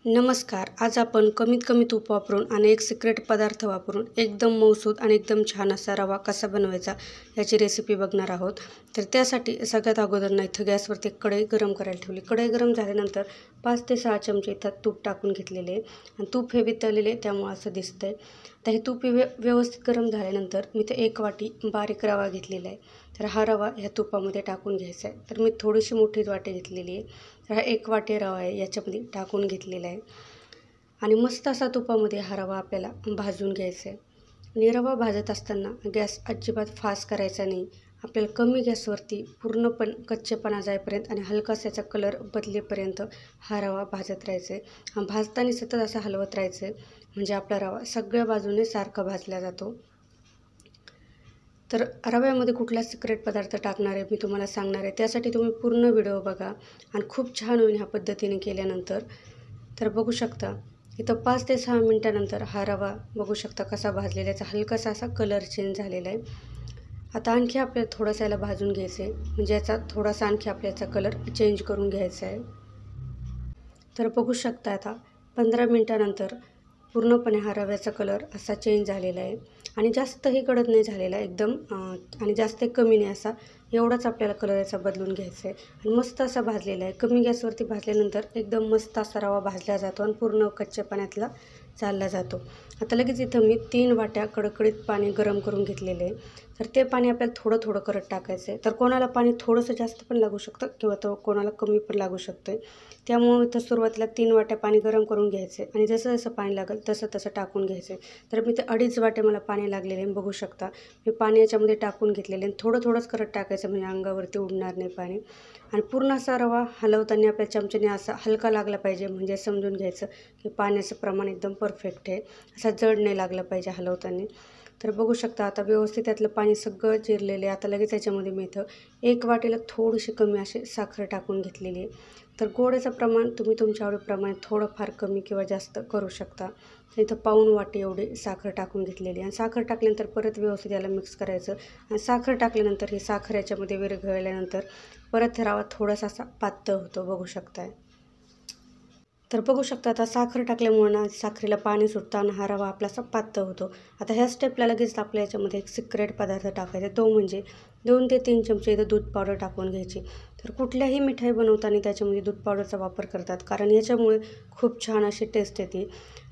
नमस्कार. आज आपण कमीत कमी तूप वापरून आणि एक सिक्रेट पदार्थ वापरून एकदम मऊसूत आणि एकदम छान असा रवा कसा बनवायचा याची रेसिपी बघणार आहोत. तर त्यासाठी सगळ्यात अगोदर ना इथं गॅसवरती एक कढई गरम करायला ठेवली. कढई गरम झाल्यानंतर 5 ते 6 चमचे इथं तूप टाकून घेतलेले आहे आणि तूप हे वितळलेले त्यामुळे असं दिसतंय. तर हे तूप व्यवस्थित गरम झाल्यानंतर मी ते 1 वाटी बारीक रवा घेतलेला आहे. तर हा रवा ह्या तुपामध्ये टाकून घ्यायचा आहे. तर मी थोडीशी मोठी वाटी घेतलेली आहे. तर हा 1 वाटी रवा आहे याच्यामध्ये टाकून घेतलेला आहे आणि मस्त असा तुपामध्ये हा रवा आपल्याला भाजून घ्यायचा आहे. आणि रवा भाजत असताना गॅस अजिबात फास्ट करायचा नाही. आपल्याला कमी गॅसवरती पूर्णपणे कच्चेपणा जाईपर्यंत आणि हलकासा याचा कलर बदलेपर्यंत हा रवा भाजत राहायचा आहे. भाजताना सतत असं हलवत राहायचं आहे म्हणजे आपला रवा सगळ्या बाजूने सारखा भाजला जातो. तर रव्यामध्ये कुठला सिक्रेट पदार्थ टाकणार आहे मी तुम्हाला सांगणार आहे. त्यासाठी तुम्ही पूर्ण व्हिडिओ बघा आणि खूप छान होईल ह्या पद्धतीने केल्यानंतर. तर बघू शकता इथं 5 ते 6 मिनटानंतर हा रवा बघू शकता कसा भाजलेला आहे. हलकासा असा कलर चेंज झालेला आहे. आता आणखी आपल्याला थोडासा याला भाजून घ्यायचं आहे म्हणजे याचा थोडासा आणखी आपल्याचा कलर चेंज करून घ्यायचा आहे. तर बघू शकता आता 15 मिनटानंतर पूर्णपणे हा रव्याचा कलर असा चेंज झालेला आहे आणि जास्तही गडद नाही झालेला एकदम आणि जास्त कमी नाही असा एवढाच आपल्याला कलर याचा बदलून घ्यायचा आहे आणि मस्त असा भाजलेला आहे. कमी गॅसवरती भाजल्यानंतर एकदम मस्त असा रवा भाजला जातो आणि पूर्ण कच्च्या पाण्यातला चालला जातो. आता लगेच इथं मी 3 वाट्या कडकडीत पाणी गरम करून घेतलेले आहे. तर ते पाणी आपल्याला थोडं थोडं करत टाकायचं आहे. तर कोणाला पाणी थोडंसं जास्त पण लागू शकतं किंवा तो कोणाला कमी पण लागू शकतं. त्यामुळे इथं सुरुवातीला 3 वाट्या पाणी गरम करून घ्यायचं आहे आणि जसं जसं पाणी लागेल तसं तसं टाकून घ्यायचं आहे. तर मी ते 2.5 वाट्या मला पाणी लागलेले आहे. बघू शकता मी पाणी याच्यामध्ये टाकून घेतलेले आणि थोडं थोडंच करत टाकायचं म्हणजे अंगावरती उडणार नाही पाणी. आणि पूर्ण असा रवा हलवताना आपल्या चमच्याने असा हलका लागला पाहिजे म्हणजे समजून घ्यायचं की पाण्याचं प्रमाण एकदम परफेक्ट आहे. असा जड नाही लागला पाहिजे हलवताना. तर बघू शकता आता व्यवस्थित त्यातलं पाणी सगळं जिरलेलं आहे. आता लगेच याच्यामध्ये मी इथं 1 वाटीला थोडीशी कमी अशी साखर टाकून घेतलेली आहे. तर गोडाचं प्रमाण तुम्ही तुमच्या आवडीप्रमाणे थोडंफार कमी किंवा जास्त करू शकता. तर इथं पाऊण वाटी एवढी साखर टाकून घेतलेली आहे आणि साखर टाकल्यानंतर परत व्यवस्थित याला मिक्स करायचं आणि साखर टाकल्यानंतर ही साखर याच्यामध्ये विरघळल्यानंतर परत रवा थोडासा असा पातळ होतो बघू शकताय. तर बघू शकता आता साखर टाकल्यामुळे ना साखरेला पाणी सुटतं आणि हा रवा आपला असा पातळ होतो. आता ह्या स्टेपला लगेच आपल्या याच्यामध्ये एक सिक्रेट पदार्थ टाकायचा तो म्हणजे 2 ते 3 चमचे इथं दूध पावडर टाकून घ्यायची. तर कुठल्याही मिठाई बनवताना त्याच्यामध्ये दूध पावडरचा वापर करतात कारण याच्यामुळे खूप छान अशी टेस्ट येते.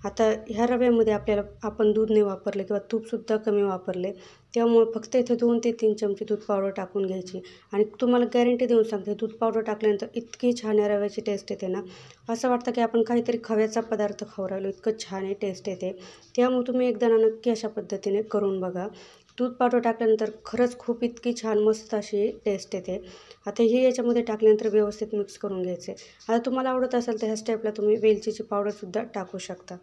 आता ह्या रव्यामध्ये आपल्याला आपण दूध नाही वापरले किंवा तूपसुद्धा कमी वापरले त्यामुळे फक्त इथे 2 ते 3 चमचे दूध पावडर टाकून घ्यायची आणि तुम्हाला गॅरंटी देऊन सांगते दूध पावडर टाकल्यानंतर इतकी छान या रव्याची टेस्ट येते ना असं वाटतं की आपण काहीतरी खव्याचा पदार्थ खाऊ राहिलो इतकं छान आहे टेस्ट येते. त्यामुळे तुम्ही एकदा नक्की अशा पद्धतीने करून बघा. दूध पावडर टाकल्यानंतर खरंच खूप इतकी छान मस्त अशी टेस्ट येते. आता हे याच्यामध्ये टाकल्यानंतर व्यवस्थित मिक्स करून घ्यायचे. आता तुम्हाला आवडत असेल तर ह्या स्टेपला तुम्ही वेलचीची पावडरसुद्धा टाकू शकता.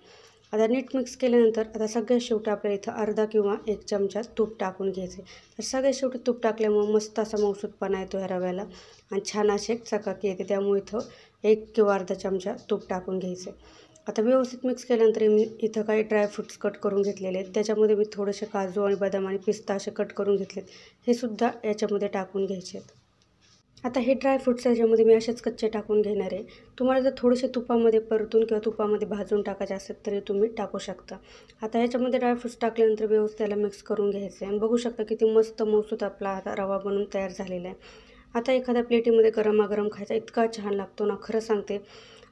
आता नीट मिक्स केल्यानंतर आता सगळ्यात शेवटी आपल्याला इथं अर्धा किंवा 1 चमचा तूप टाकून घ्यायचे. तर सगळ्यात शेवटी तूप टाकल्यामुळे मस्त असा मऊसूतपणा येतो ह्या रव्याला आणि छान अशी एक चकाकी येते. त्यामुळे इथं 1 किंवा अर्धा चमचा तूप टाकून घ्यायचे. आता व्यवस्थित मिक्स केल्यानंतर मी इथं काही ड्रायफ्रूट्स कट करून घेतलेले आहेत. त्याच्यामध्ये मी थोडेसे काजू आणि बदाम आणि पिस्ता असे कट करून घेतलेत. हे सुद्धा याच्यामध्ये टाकून घ्यायचे आहेत. आता हे ड्रायफ्रूट्स याच्यामध्ये मी असेच कच्चे टाकून घेणार आहे. तुम्हाला जर थोडेसे तुपामध्ये परतून किंवा तुपामध्ये भाजून टाकायचे असेल तरी तुम्ही टाकू शकता. आता ह्याच्यामध्ये ड्रायफ्रूट्स टाकल्यानंतर व्यवस्थित त्याला मिक्स करून घ्यायचं आहे आणि बघू शकता किती मस्त मऊसूत आपला आता रवा बनून तयार झालेला आहे. आता एखाद्या प्लेटीमध्ये गरमागरम खायचा इतका छान लागतो ना खरं सांगते.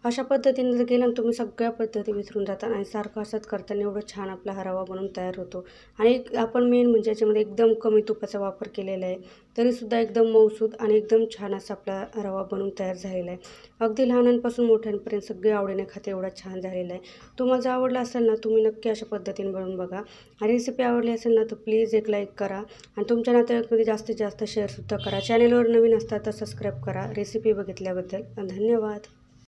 अशा पद्धतीने जर केलं ना तुम्ही सगळ्या पद्धती विसरून जाता आणि सारखं असंच करताना एवढं छान आपला हा रवा बनून तयार होतो. आणि आपण मेन म्हणजे याच्यामध्ये एकदम कमी तुपाचा वापर केलेला आहे तरीसुद्धा एकदम मऊसूत आणि एकदम छान असा आपला रवा बनून तयार झालेला आहे. अगदी लहानांपासून मोठ्यांपर्यंत सगळे आवडीने खाते एवढा छान झालेला आहे. तुम्हाला जर आवडला असेल ना तुम्ही नक्की अशा पद्धतीने बनवून बघा. आणि रेसिपी आवडली असेल ना तर प्लीज एक लाईक करा आणि तुमच्या नातेवाईकांमध्ये जास्तीत जास्त शेअरसुद्धा करा. चॅनलवर नवीन असतात तर सबस्क्राईब करा. रेसिपी बघितल्याबद्दल धन्यवाद.